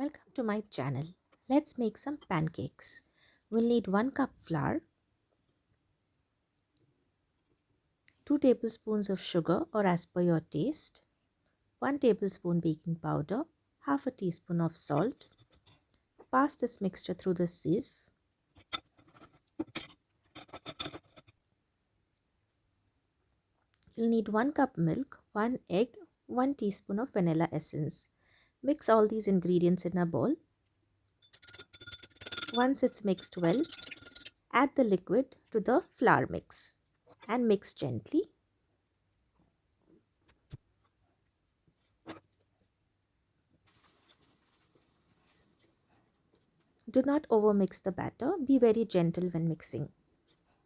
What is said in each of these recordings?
Welcome to my channel. Let's make some pancakes. We'll need 1 cup flour, 2 tablespoons of sugar or as per your taste, 1 tablespoon baking powder, half a teaspoon of salt. Pass this mixture through the sieve. You'll need 1 cup milk, 1 egg, 1 teaspoon of vanilla essence. Mix all these ingredients in a bowl. Once it's mixed well, add the liquid to the flour mix and mix gently. Do not overmix the batter. Be very gentle when mixing.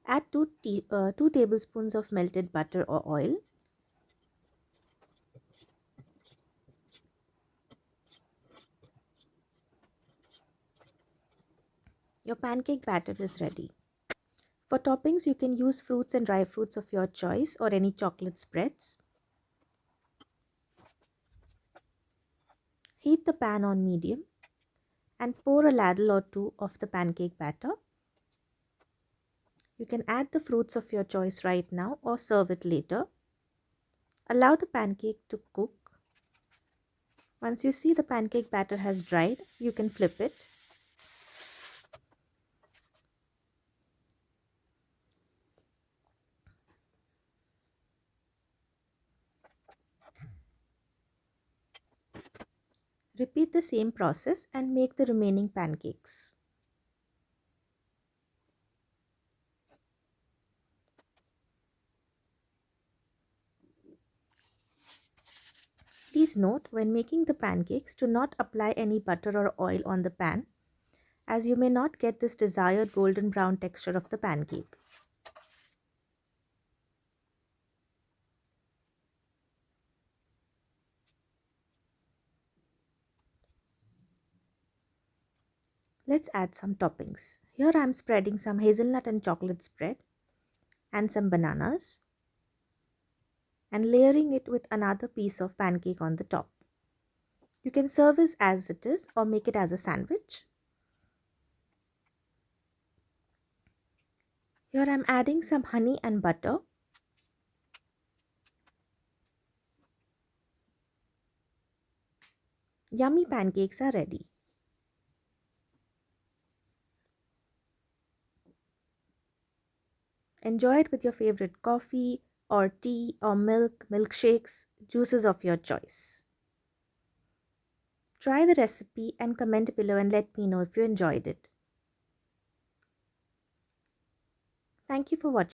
Add 2 tablespoons of melted butter or oil. Your pancake batter is ready. For toppings, you can use fruits and dry fruits of your choice or any chocolate spreads. Heat the pan on medium and pour a ladle or two of the pancake batter. You can add the fruits of your choice right now or serve it later. Allow the pancake to cook. Once you see the pancake batter has dried, you can flip it. Repeat the same process and make the remaining pancakes. Please note, when making the pancakes, do not apply any butter or oil on the pan, as you may not get this desired golden brown texture of the pancake. Let's add some toppings. Here I am spreading some hazelnut and chocolate spread and some bananas and layering it with another piece of pancake on the top. You can serve this as it is or make it as a sandwich. Here I am adding some honey and butter. Yummy pancakes are ready. Enjoy it with your favorite coffee or tea or milk, milkshakes, juices of your choice. Try the recipe and comment below and let me know if you enjoyed it. Thank you for watching.